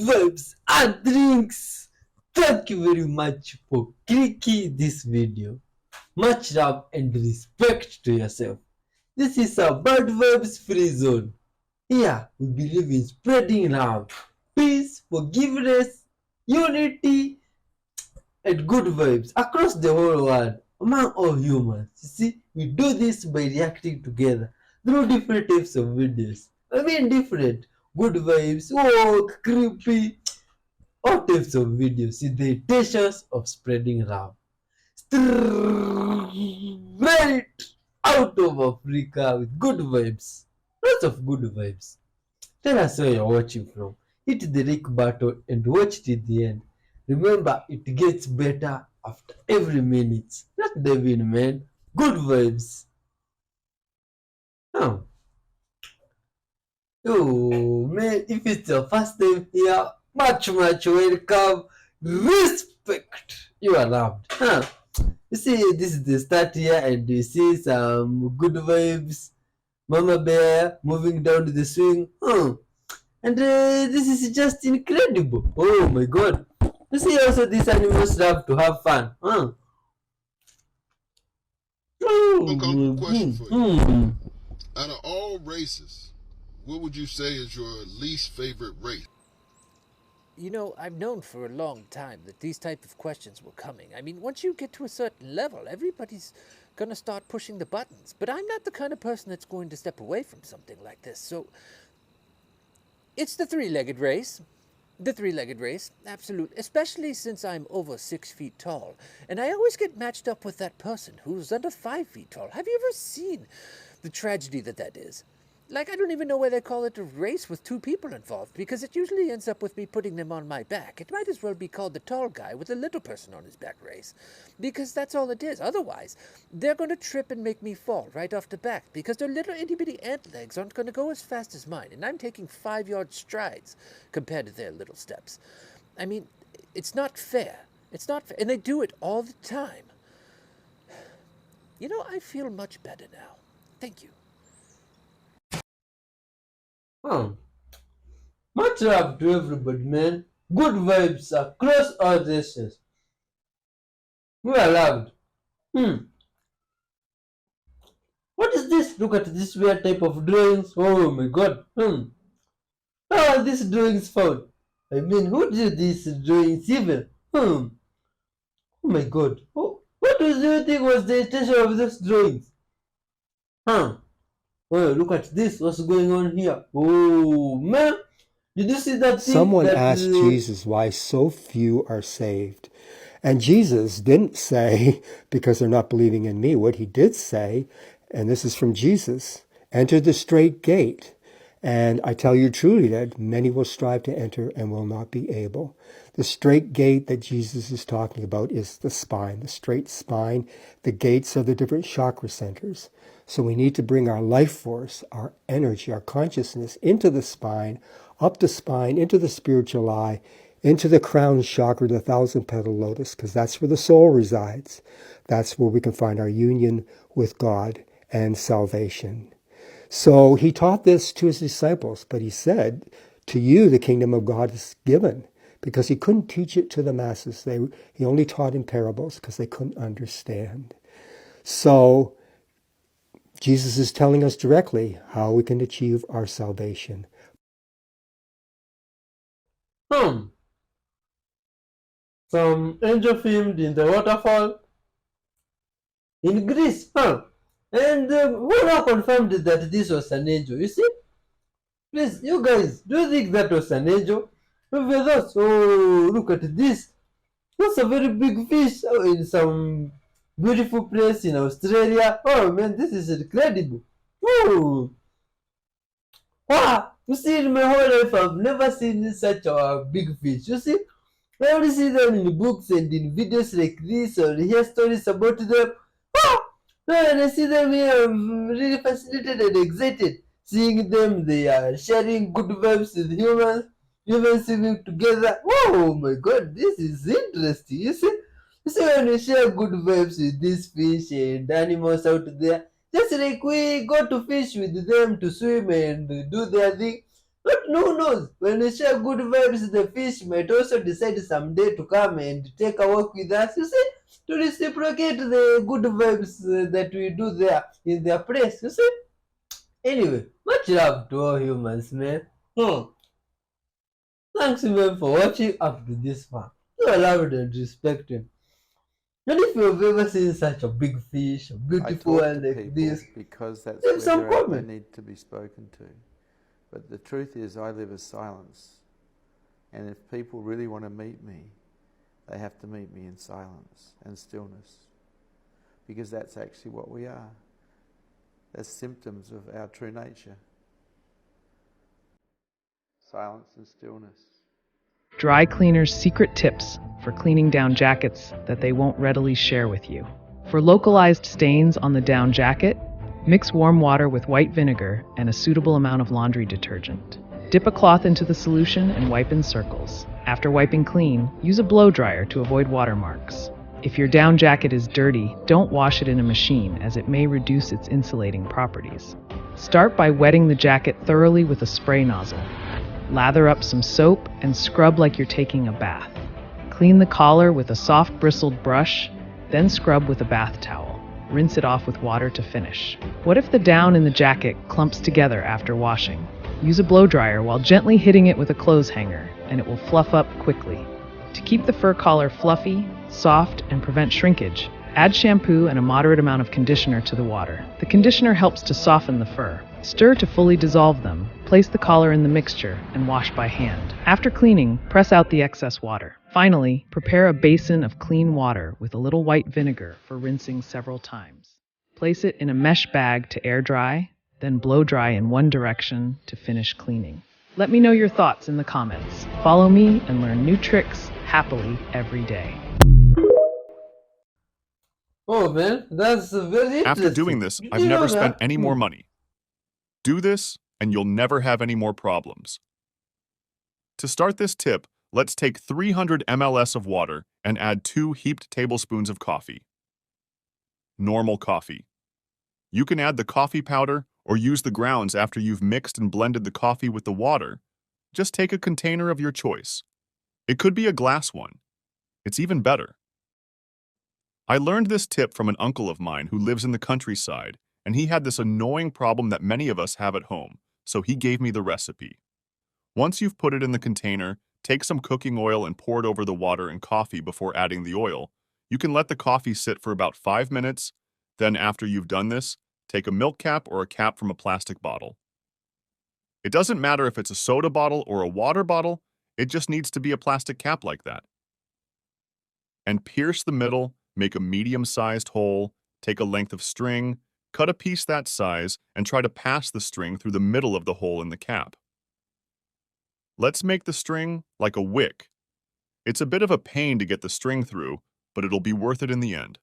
vibes and drinks. Thank you very much for clicking this video. Much love and respect to yourself. This is a bad vibes free zone. Here we believe in spreading love, peace, forgiveness, unity, and good vibes across the whole world among all humans. You see, we do this by reacting together through different types of videos. I mean, different good vibes, woke, creepy, all types of videos. See, the intentions of spreading love. Straight out of Africa with good vibes. Lots of good vibes. Tell us where you're watching from. Hit the like button and watch till the end. Remember, it gets better after every minute. Not Devin, man. Good vibes. Now, oh man, if it's your first time here, much welcome. Respect. You are loved. Huh? You see, this is the start here, and you see some good vibes. Mama bear moving down the swing. And this is just incredible. Oh my god. You see, also these animals love to have fun. Okay, question for you. Out of all races, what would you say is your least favorite race? You know, I've known for a long time that these type of questions were coming. I mean, once you get to a certain level, everybody's gonna start pushing the buttons. But I'm not the kind of person that's going to step away from something like this. So, it's the three-legged race. The three-legged race, absolute. Especially since I'm over 6 feet tall. And I always get matched up with that person who's under 5 feet tall. Have you ever seen the tragedy that is? Like, I don't even know why they call it a race with two people involved, because it usually ends up with me putting them on my back. It might as well be called the tall guy with a little person on his back race, because that's all it is. Otherwise, they're going to trip and make me fall right off the back, because their little itty-bitty ant legs aren't going to go as fast as mine, and I'm taking 5-yard strides compared to their little steps. I mean, it's not fair. It's not fair, and they do it all the time. You know, I feel much better now. Thank you. Much love to everybody, man. Good vibes across all races. We are loved. What is this? Look at this weird type of drawings. Oh my god. How are these drawings found? I mean, who did these drawings even? Oh my god. What do you think was the intention of these drawings? Oh, look at this. What's going on here? Oh, man. Did you see that thing? Someone asked Jesus why so few are saved. And Jesus didn't say, because they're not believing in me. What he did say, and this is from Jesus, enter the straight gate. And I tell you truly that many will strive to enter and will not be able. The straight gate that Jesus is talking about is the spine, the straight spine. The gates are the different chakra centers. So we need to bring our life force, our energy, our consciousness into the spine, up the spine, into the spiritual eye, into the crown chakra, the 1,000-petal lotus, because that's where the soul resides. That's where we can find our union with God and salvation. So he taught this to his disciples, but he said, to you the kingdom of God is given, because he couldn't teach it to the masses. He only taught in parables because they couldn't understand. So Jesus is telling us directly how we can achieve our salvation. Some angel filmed in the waterfall in Greece, and who now confirmed that this was an angel? You see? Please, you guys, do you think that was an angel? Maybe those. Oh, look at this. That's a very big fish in some beautiful place in Australia. Oh man, this is incredible. Woo! Wow! You see, in my whole life, I've never seen such a big fish. You see? I only see them in books and in videos like this, or hear stories about them. Oh! When I see them here, I'm really fascinated and excited. Seeing them, they are sharing good vibes with humans, humans swimming together. Oh my god, this is interesting. You see? You see, when we share good vibes with these fish and animals out there, just like we go to fish with them to swim and do their thing. But who knows? When we share good vibes, the fish might also decide someday to come and take a walk with us. You see, to reciprocate the good vibes that we do there in their place. You see. Anyway, much love to all humans, man. Thanks, man, for watching up to this far. You are loved and respected. And if you've ever seen such a big fish, a beautiful one like this, because that's leave where some they're at, they comment. need to be spoken to. But the truth is, I live as silence. And if people really want to meet me, they have to meet me in silence and stillness. Because that's actually what we are. That's symptoms of our true nature. Silence and stillness. Dry cleaners' secret tips for cleaning down jackets that they won't readily share with you. For localized stains on the down jacket, mix warm water with white vinegar and a suitable amount of laundry detergent. Dip a cloth into the solution and wipe in circles. After wiping clean, use a blow dryer to avoid watermarks. If your down jacket is dirty, don't wash it in a machine as it may reduce its insulating properties. Start by wetting the jacket thoroughly with a spray nozzle. Lather up some soap and scrub like you're taking a bath. Clean the collar with a soft bristled brush, then scrub with a bath towel. Rinse it off with water to finish. What if the down in the jacket clumps together after washing? Use a blow dryer while gently hitting it with a clothes hanger, and it will fluff up quickly. To keep the fur collar fluffy, soft, and prevent shrinkage, add shampoo and a moderate amount of conditioner to the water. The conditioner helps to soften the fur. Stir to fully dissolve them. Place the collar in the mixture and wash by hand. After cleaning, press out the excess water. Finally, prepare a basin of clean water with a little white vinegar for rinsing several times. Place it in a mesh bag to air dry, then blow dry in one direction to finish cleaning. Let me know your thoughts in the comments. Follow me and learn new tricks happily every day. Oh man, that's very interesting. After doing this, Did I've you know never spent that? any more money. Do this, and you'll never have any more problems. To start this tip, let's take 300 ml of water and add 2 heaped tablespoons of coffee. Normal coffee. You can add the coffee powder or use the grounds after you've mixed and blended the coffee with the water. Just take a container of your choice. It could be a glass one. It's even better. I learned this tip from an uncle of mine who lives in the countryside, and he had this annoying problem that many of us have at home, so he gave me the recipe. Once you've put it in the container, take some cooking oil and pour it over the water and coffee before adding the oil. You can let the coffee sit for about 5 minutes. Then after you've done this, take a milk cap or a cap from a plastic bottle. It doesn't matter if it's a soda bottle or a water bottle, it just needs to be a plastic cap like that. And pierce the middle, make a medium-sized hole, take a length of string, cut a piece that size, and try to pass the string through the middle of the hole in the cap. Let's make the string like a wick. It's a bit of a pain to get the string through, but it'll be worth it in the end.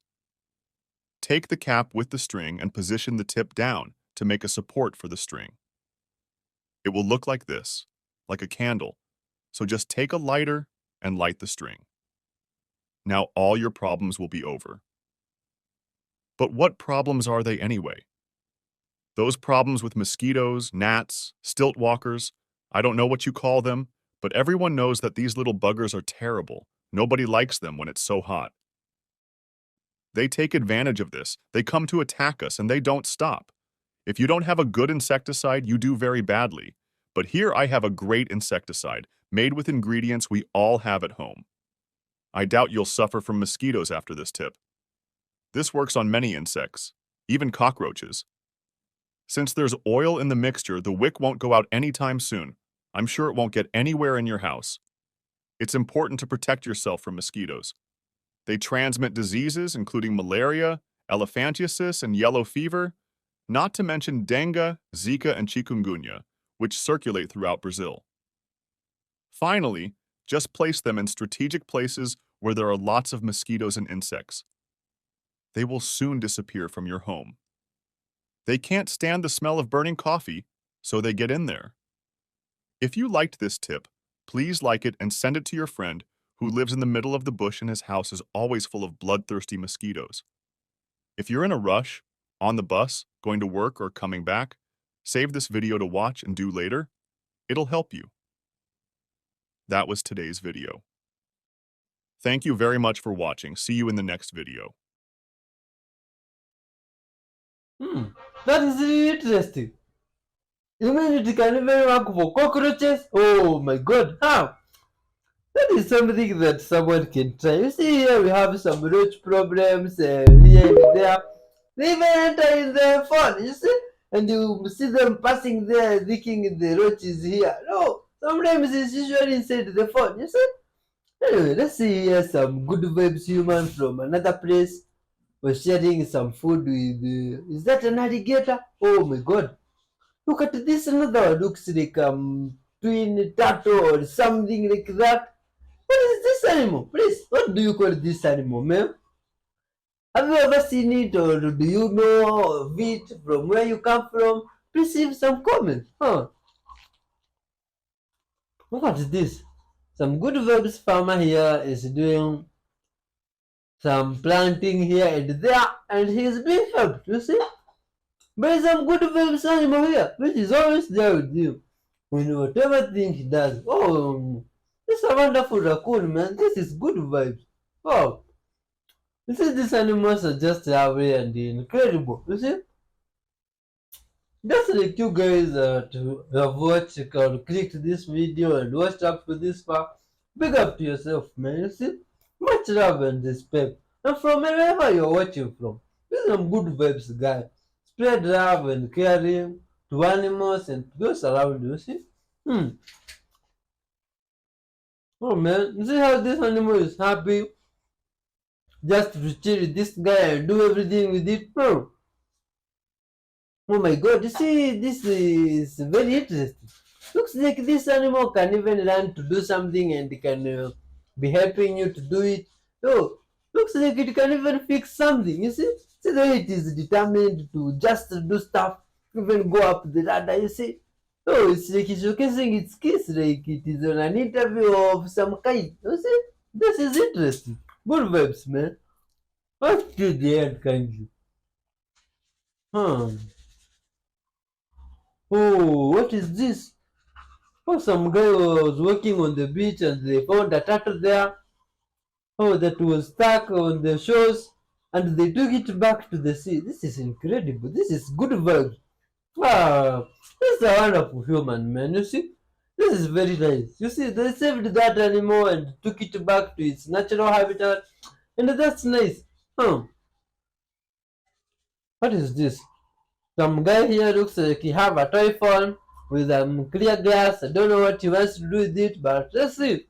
Take the cap with the string and position the tip down to make a support for the string. It will look like this, like a candle, so just take a lighter and light the string. Now all your problems will be over. But what problems are they anyway? Those problems with mosquitoes, gnats, stilt walkers, I don't know what you call them, but everyone knows that these little buggers are terrible. Nobody likes them when it's so hot. They take advantage of this. They come to attack us, and they don't stop. If you don't have a good insecticide, you do very badly. But here I have a great insecticide, made with ingredients we all have at home. I doubt you'll suffer from mosquitoes after this tip. This works on many insects, even cockroaches. Since there's oil in the mixture, the wick won't go out anytime soon. I'm sure it won't get anywhere in your house. It's important to protect yourself from mosquitoes. They transmit diseases including malaria, elephantiasis, and yellow fever, not to mention dengue, Zika, and chikungunya, which circulate throughout Brazil. Finally, just place them in strategic places where there are lots of mosquitoes and insects. They will soon disappear from your home. They can't stand the smell of burning coffee, so they get in there. If you liked this tip, please like it and send it to your friend who lives in the middle of the bush and his house is always full of bloodthirsty mosquitoes. If you're in a rush, on the bus, going to work, or coming back, save this video to watch and do later. It'll help you. That was today's video. Thank you very much for watching. See you in the next video. That is really interesting. You mean it can even work for cockroaches? Oh my god, how? That is something that someone can try. You see, here we have some roach problems here and there. They even enter in the phone, you see? And you see them passing there thinking the roach is here. No, sometimes it's usually inside the phone, you see? Anyway, let's see here some good vibes human from another place. We're sharing some food with. Is that an alligator? Oh my god. Look at this, another one looks like twin turtle or something like that. What is this animal? Please, what do you call this animal, man? Have you ever seen it or do you know of it from where you come from? Please leave some comments. Look at this. Some good vibes farmer here is doing some planting here and there and he's being helped, you see? There is some good vibes animal here, which is always there with you. When whatever thing he does. Oh, this is a wonderful raccoon, man. This is good vibes. Wow. You see, these animals are just lovely and incredible. You see? Just like you guys have watched or clicked this video and watched up to this far. Big up to yourself, man. You see? Much love and respect. And from wherever you're watching from, these are some good vibes, guys. Spread love and caring to animals and to those around you. See? Oh man, you see how this animal is happy just to chill with this guy and do everything with it? Oh my god, you see, this is very interesting. Looks like this animal can even learn to do something and it can be helping you to do it. Oh, looks like it can even fix something, you see? See the way it is determined to just do stuff, even go up the ladder, you see? Oh, it's like it's showcasing its skills like it is on an interview of some kind. You see? This is interesting. Good vibes, man. What to the end, kindly? Hmm. Oh, what is this? Oh, some guy was walking on the beach and they found a turtle there. Oh, that was stuck on the shores and they took it back to the sea. This is incredible. This is good vibes. Ah, this is a wonderful human, man. You see, this is very nice. You see, they saved that animal and took it back to its natural habitat, and that's nice. What is this? Some guy here looks like he have a toy phone with clear glass. I don't know what he wants to do with it, but let's see.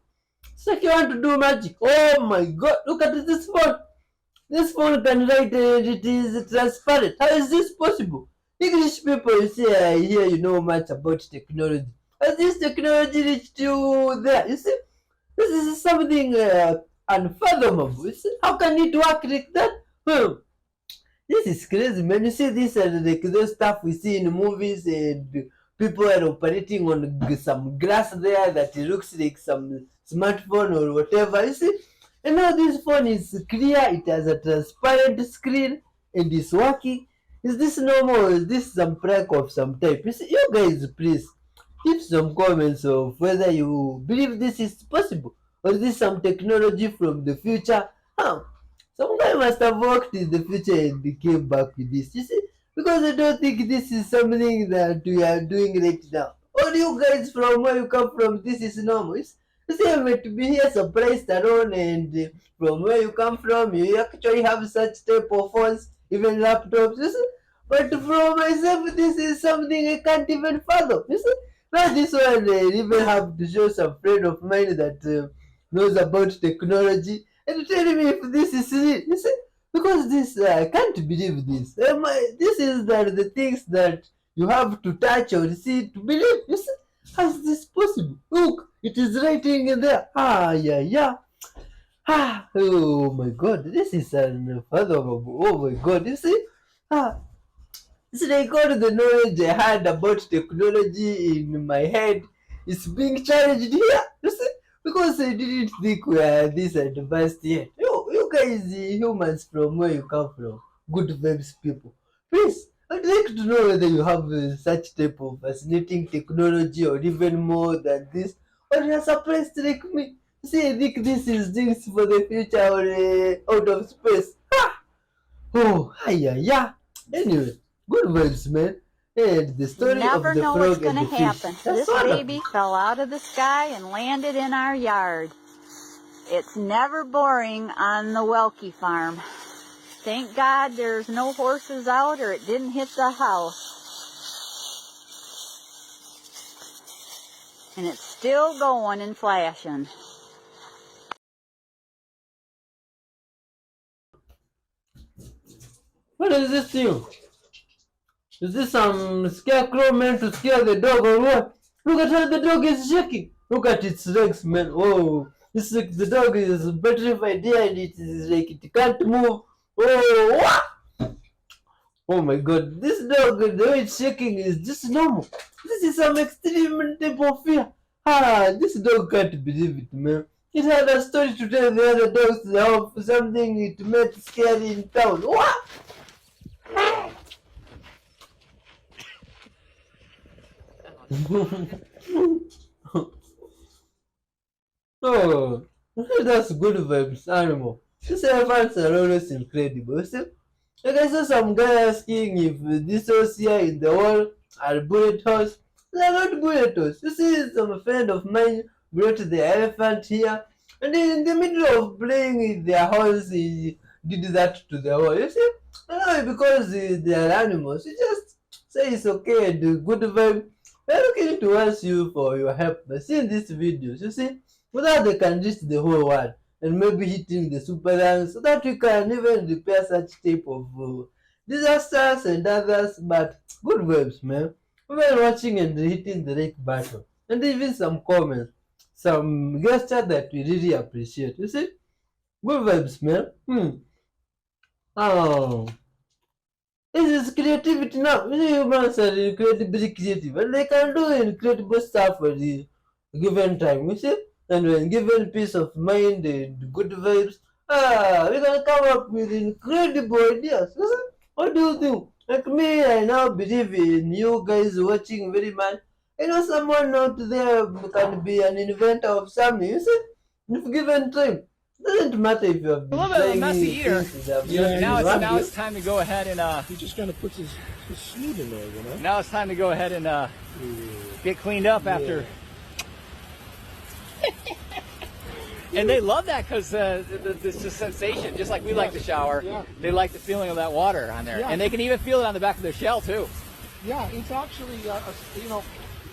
It's like you want to do magic. Oh my god, look at this phone. This phone can write and it is transparent. How is this possible? English people, you see, I hear you know much about technology. Has this technology reached you there? You see, this is something unfathomable. You see, how can it work like that? This is crazy, man. You see, this and like those stuff we see in movies, and people are operating on some glass there that it looks like some smartphone or whatever. You see, and now this phone is clear. It has a transparent screen and it's working. Is this normal? Or is this some prank of some type? You see, you guys, please keep some comments of whether you believe this is possible or is this some technology from the future. Some guy must have worked in the future and came back with this. You see, because I don't think this is something that we are doing right now. All you guys from where you come from, this is normal. You see, I'm to be here surprised alone, and from where you come from, you actually have such type of phones, even laptops. You see, but from myself, this is something I can't even fathom. You see, now this one I even have to show some friend of mine that knows about technology and tell me if this is real. You see, because this I can't believe this. This is the things that you have to touch or see to believe. You see, how is this possible? Look, it is writing in there. Yeah. Oh my god, this is unfathomable. Oh my god, you see? Ah, it's like all the knowledge I had about technology in my head is being challenged here. You see? Because I didn't think we are this advanced yet. You guys, humans from where you come from, good vibes people. Please I'd like to know whether you have such type of fascinating technology or even more than this, or you're surprised like me. See, I think this is things for the future or out of space. Ha! Oh, yeah. Anyway, good vibes, man. And the You story of never the know what's frog and going to the fish. happen. That's This wonderful. baby fell out of the sky and landed in our yard. It's never boring on the Welke farm. Thank God there's no horses out or it didn't hit the house. And it's still going and flashing. What is this thing? Is this some scarecrow meant to scare the dog or what? Look at how the dog is shaking. Look at its legs, man. Oh, it's like the dog is petrified there and it is like it can't move. Oh, what? Oh my god, this dog, the way it's shaking is just normal. This is some extreme type of fear. Ah, this dog can't believe it, man. It had a story to tell the other dogs of something it met scary in town. What? Oh, that's good vibes, animal. These elephants are always incredible. See, like I saw some guy asking if these holes here in the wall are bullet holes. They are not bullet holes. You see, some friend of mine brought the elephant here, and then in the middle of playing with their horse, he did that to the wall. You see, no, because they are animals. You just say it's okay and good vibe. We're looking towards you for your help. But seeing these videos, you see, whether they can reach the whole world and maybe hitting the super ranks so that we can even repair such type of disasters and others. But good vibes, man. We were watching and hitting the like button and even some comments, some gesture that we really appreciate. You see, good vibes, man. Oh. This is creativity now. You know, humans are incredibly creative and they can do incredible stuff for the given time. You see? And when given peace of mind and good vibes, we can come up with incredible ideas. You see? What do you think? Like me, I now believe in you guys watching very much. I know someone out there can be an inventor of something. You see? If given time. Doesn't matter if you have been A little bit of a trying messy eater. things that have Yeah, not now been it's working. time to go ahead and He just kind of puts his snoot in there, you know? now it's time to go ahead and get cleaned up after. And they love that because it's just sensation, just like we like to shower. Yeah. They like the feeling of that water on there, Yeah. and they can even feel it on the back of their shell too. Yeah, it's actually, you know,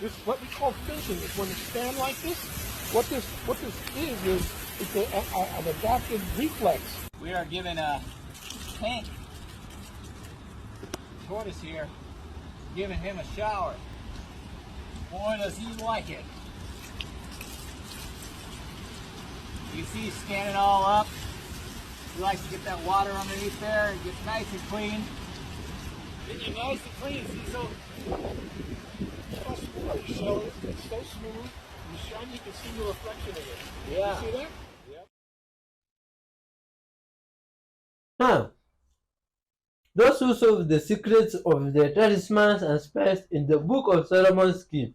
this what we call finching. Is when you stand like this. What this is it's an adaptive reflex. We are giving Hank, tortoise here, giving him a shower. Boy, does he like it. You see he's standing all up. He likes to get that water underneath there and get nice and clean. Get you nice and clean. See, so So it's so smooth. You shine, you can see the reflection of it. yeah. You see that? Huh. Those who solve the secrets of the talismans and spells in the Book of Solomon's Key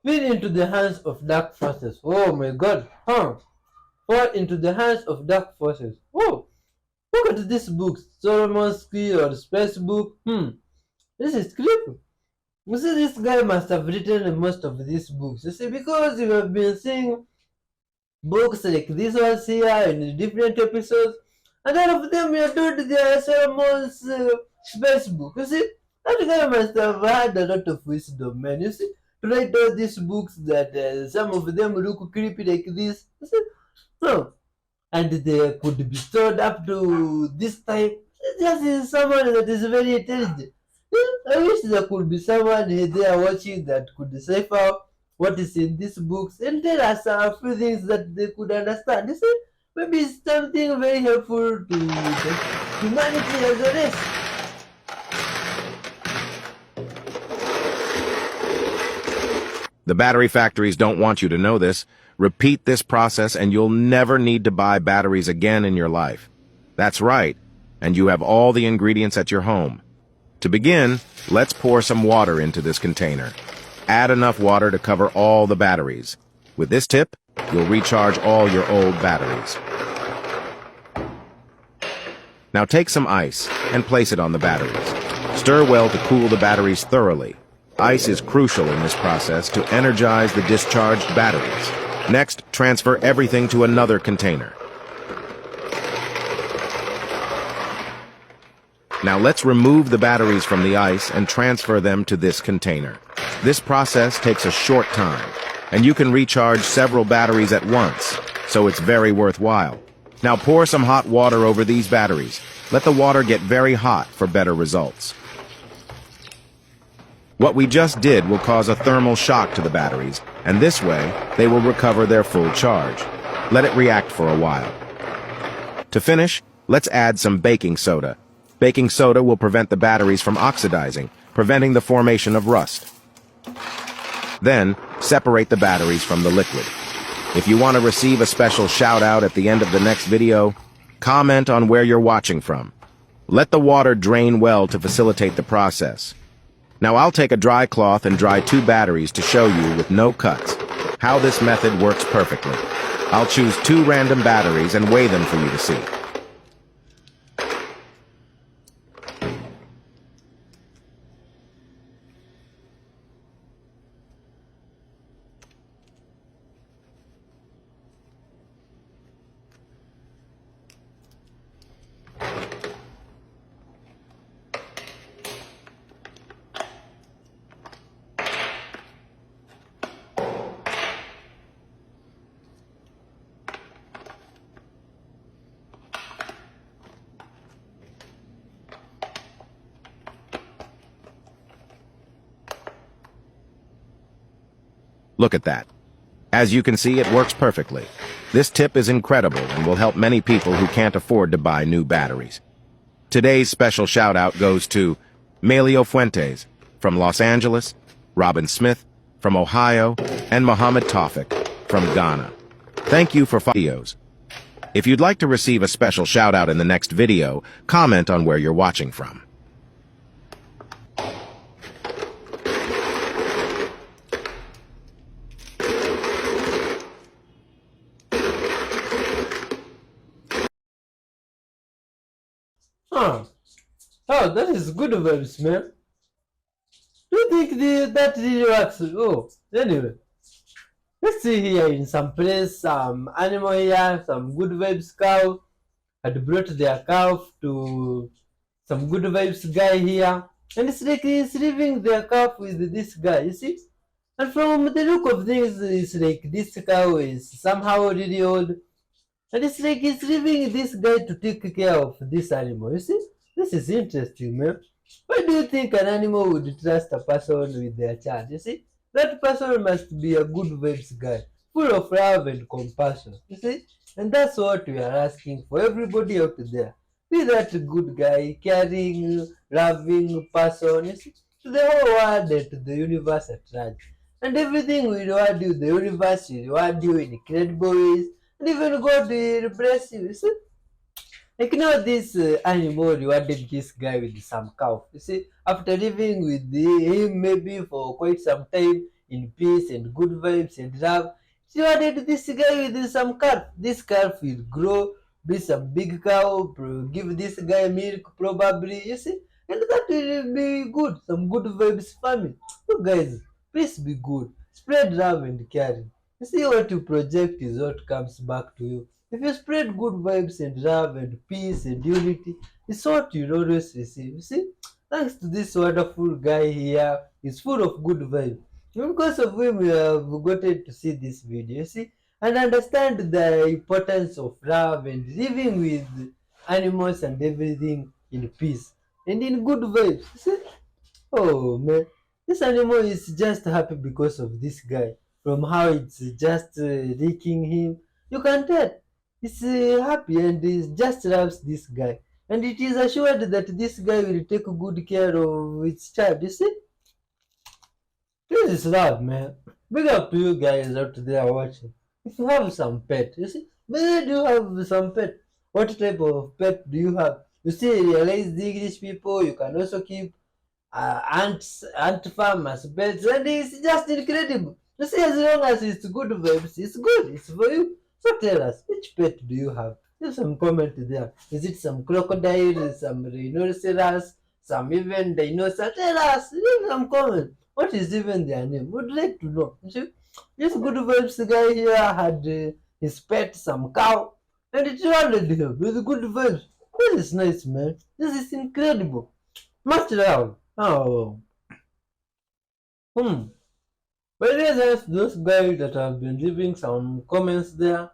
fell into the hands of dark forces. Oh my god. Huh. Fall into the hands of dark forces. Oh. Look at this book. Solomon's Key or Space Book. This is creepy. You see, this guy must have written most of these books. You see, because you have been seeing books like this ones here in different episodes, and all of them are told they are Solomon's space book. You see, that guy must have had a lot of wisdom, man. You see, to write all these books that some of them look creepy like this. You see, no, and they could be stored up to this time. This is someone that is very intelligent. I wish there could be someone there watching that could decipher what is in these books and tell us a few things that they could understand. You see, maybe it's something very helpful to the humanity as a race. The battery factories don't want you to know this. Repeat this process and you'll never need to buy batteries again in your life. That's right. and you have all the ingredients at your home. To begin, let's pour some water into this container. Add enough water to cover all the batteries. With this tip, you'll recharge all your old batteries. Now take some ice and place it on the batteries. Stir well to cool the batteries thoroughly. Ice is crucial in this process to energize the discharged batteries. Next, transfer everything to another container. Now let's remove the batteries from the ice and transfer them to this container. This process takes a short time, and you can recharge several batteries at once, so it's very worthwhile. Now pour some hot water over these batteries. Let the water get very hot for better results. What we just did will cause a thermal shock to the batteries, and this way, they will recover their full charge. Let it react for a while. To finish, let's add some baking soda. Baking soda will prevent the batteries from oxidizing, preventing the formation of rust. Then, separate the batteries from the liquid. If you want to receive a special shout-out at the end of the next video, comment on where you're watching from. Let the water drain well to facilitate the process. Now I'll take a dry cloth and dry 2 batteries to show you with no cuts how this method works perfectly. I'll choose 2 random batteries and weigh them for you to see. Look at that. As you can see, it works perfectly. This tip is incredible and will help many people who can't afford to buy new batteries. Today's special shout-out goes to Melio Fuentes from Los Angeles, Robin Smith from Ohio, and Mohammed Tawfiq from Ghana. Thank you for videos. If you'd like to receive a special shout-out in the next video, comment on where you're watching from. Huh. Oh, that is good vibes, man. Do you think that really works? Oh, anyway. Let's see here in some place, some animal here, some good vibes cow had brought their calf to some good vibes guy here. And it's like he's leaving their calf with this guy, you see? And from the look of things, it's like this cow is somehow really old. And it's like he's leaving this guy to take care of this animal. You see? This is interesting, man. Why do you think an animal would trust a person with their child? You see? That person must be a good vibes guy, full of love and compassion. You see? And that's what we are asking for everybody out there. Be that good guy, caring, loving person, you see? To the whole world and to the universe at large. And everything will reward you, the universe will reward you in incredible ways. And even God will bless you. You see? Like now this animal rewarded this guy with some cow. You see, after living with him maybe for quite some time in peace and good vibes and love, she rewarded this guy with some calf. This calf will grow, be some big cow, give this guy milk probably, you see, and that will be good. Some good vibes family. You guys, please be good. Spread love and caring. You see, what you project is what comes back to you. If you spread good vibes and love and peace and unity, it's what you'll always receive. You see, thanks to this wonderful guy here, he's full of good vibes. And because of him, we have gotten to see this video, you see, and understand the importance of love and living with animals and everything in peace and in good vibes. You see? Oh man, this animal is just happy because of this guy. From how it's just licking him, you can tell it's happy and it just loves this guy. And it is assured that this guy will take good care of its child. You see? This is love, man. Big up to you guys out there watching. If you have some pet, you see, maybe do you have some pet? What type of pet do you have? You see, realize the English people, you can also keep ant farmers pets, and it's just incredible. You see, as long as it's good vibes, it's good, it's for you. So tell us, which pet do you have? Leave some comment there. Is it some crocodile, some rhinoceros, some even dinosaur? Tell us, leave some comment. What is even their name? Would like to know. You see, this good vibes guy here had his pet, some cow, and it traveled here with good vibes. This is nice, man. This is incredible. Much love. Oh. Hmm. Very nice, those guys that have been leaving some comments there.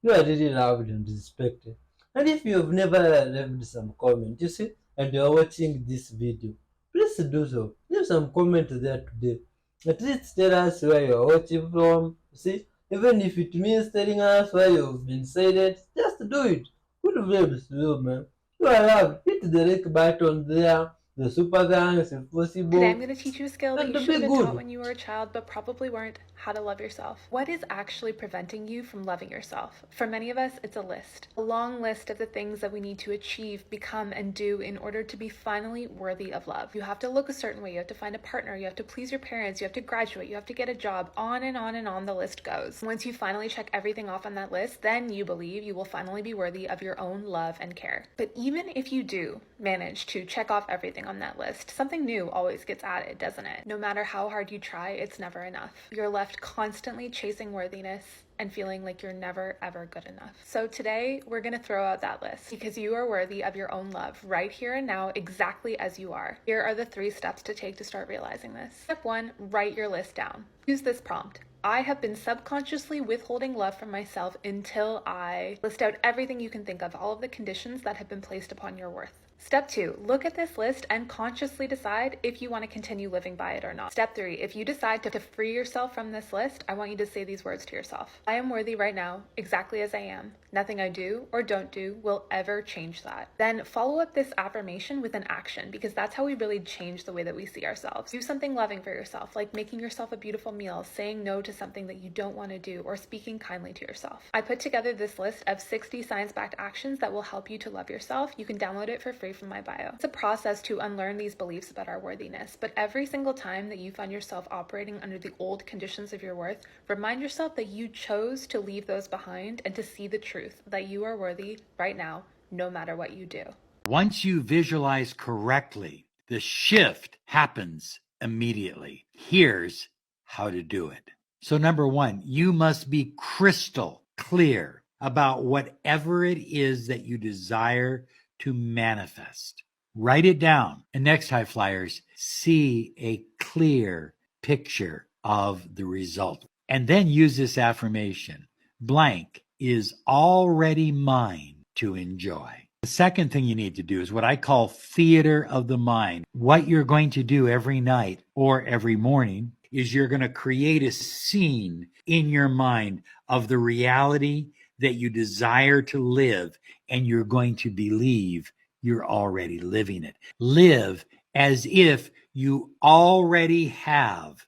You are really loved and respected. And if you have never left some comment, you see, and you are watching this video, please do so. Leave some comment there today. At least tell us where you are watching from. See, even if it means telling us why you've been silent, just do it. Good vibes, you man. You are loved. Hit the like button there. The super thanks if possible. Today I'm going to teach you a skill that And you to should have be been taught good. when you were a child but probably weren't: how to love yourself. What is actually preventing you from loving yourself? For many of us, it's a list. A long list of the things that we need to achieve, become, and do in order to be finally worthy of love. You have to look a certain way, you have to find a partner, you have to please your parents, you have to graduate, you have to get a job, on and on and on the list goes. Once you finally check everything off on that list, then you believe you will finally be worthy of your own love and care. But even if you do manage to check off everything on that list, something new always gets added, doesn't it? No matter how hard you try, it's never enough. You're left constantly chasing worthiness and feeling like you're never ever good enough. So today we're gonna throw out that list because you are worthy of your own love right here and now, exactly as you are. Here are the 3 steps to take to start realizing this. Step 1, write your list down. Use this prompt: I have been subconsciously withholding love from myself until I list out everything you can think of, all of the conditions that have been placed upon your worth. Step 2, look at this list and consciously decide if you want to continue living by it or not. Step 3, if you decide to free yourself from this list, I want you to say these words to yourself: I am worthy right now, exactly as I am. Nothing I do or don't do will ever change that. Then follow up this affirmation with an action, because that's how we really change the way that we see ourselves. Do something loving for yourself, like making yourself a beautiful meal, saying no to something that you don't want to do, or speaking kindly to yourself. I put together this list of 60 science-backed actions that will help you to love yourself. You can download it for free from my bio. It's a process to unlearn these beliefs about our worthiness, but every single time that you find yourself operating under the old conditions of your worth, remind yourself that you chose to leave those behind and to see the truth that you are worthy right now, no matter what you do. Once you visualize correctly, the shift happens immediately. Here's how to do it. So number 1, you must be crystal clear about whatever it is that you desire to manifest. Write it down. And next, high flyers, see a clear picture of the result. And then use this affirmation: blank is already mine to enjoy. The second thing you need to do is what I call theater of the mind. What you're going to do every night or every morning is you're going to create a scene in your mind of the reality that you desire to live, and you're going to believe you're already living it. Live as if you already have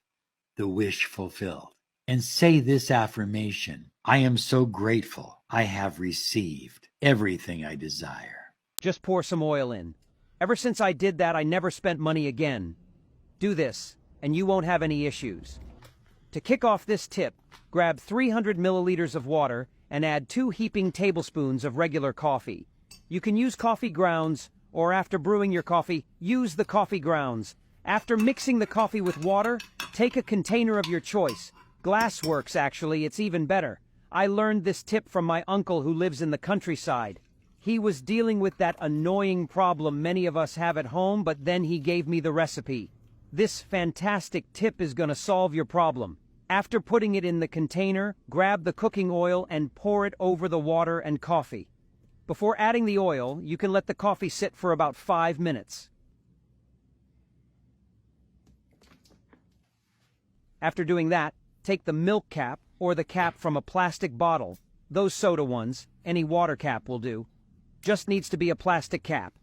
the wish fulfilled. And say this affirmation: I am so grateful I have received everything I desire. Just pour some oil in. Ever since I did that, I never spent money again. Do this, and you won't have any issues. To kick off this tip, grab 300 milliliters of water and add 2 heaping tablespoons of regular coffee. You can use coffee grounds, or after brewing your coffee, use the coffee grounds. After mixing the coffee with water, take a container of your choice. Glass works, actually, it's even better. I learned this tip from my uncle who lives in the countryside. He was dealing with that annoying problem many of us have at home, but then he gave me the recipe. This fantastic tip is going to solve your problem. After putting it in the container, grab the cooking oil and pour it over the water and coffee. Before adding the oil, you can let the coffee sit for about 5 minutes. After doing that, take the milk cap or the cap from a plastic bottle. Those soda ones, any water cap will do. Just needs to be a plastic cap.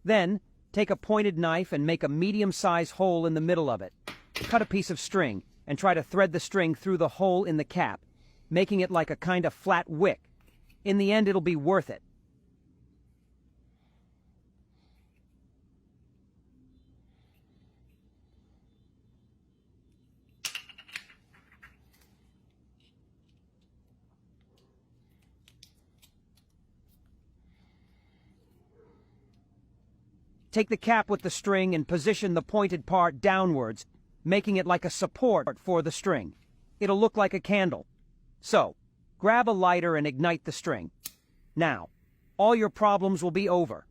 Then, take a pointed knife and make a medium-sized hole in the middle of it. Cut a piece of string and try to thread the string through the hole in the cap, making it like a kind of flat wick. In the end, it'll be worth it. Take the cap with the string and position the pointed part downwards, making it like a support for the string. It'll look like a candle. So, grab a lighter and ignite the string. Now, all your problems will be over.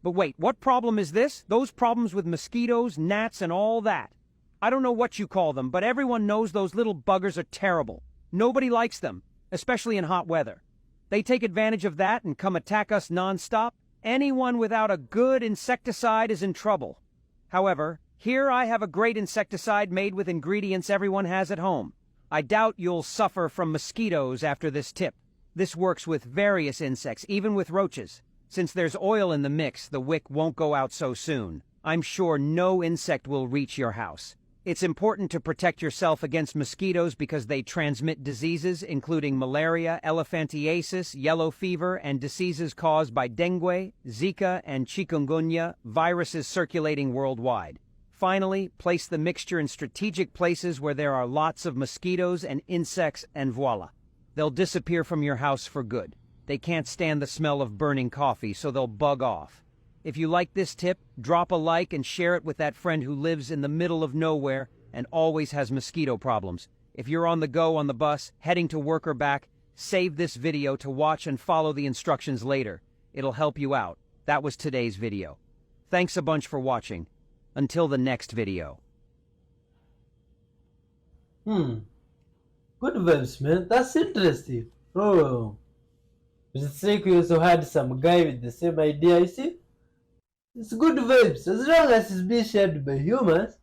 But wait, what problem is this? Those problems with mosquitoes, gnats, and all that. I don't know what you call them, but everyone knows those little buggers are terrible. Nobody likes them, especially in hot weather. They take advantage of that and come attack us nonstop. Anyone without a good insecticide is in trouble. However, here I have a great insecticide made with ingredients everyone has at home. I doubt you'll suffer from mosquitoes after this tip. This works with various insects, even with roaches. Since there's oil in the mix, the wick won't go out so soon. I'm sure no insect will reach your house. It's important to protect yourself against mosquitoes because they transmit diseases including malaria, elephantiasis, yellow fever, and diseases caused by dengue, Zika, and chikungunya, viruses circulating worldwide. Finally, place the mixture in strategic places where there are lots of mosquitoes and insects, and voila. They'll disappear from your house for good. They can't stand the smell of burning coffee, so they'll bug off. If you like this tip, drop a like and share it with that friend who lives in the middle of nowhere and always has mosquito problems. If you're on the go on the bus, heading to work or back, save this video to watch and follow the instructions later. It'll help you out. That was today's video. Thanks a bunch for watching. Until the next video. Good vibes, man. That's interesting. Oh. It's like we also had some guy with the same idea, you see? It's good vibes, as long as it's being shared by humans.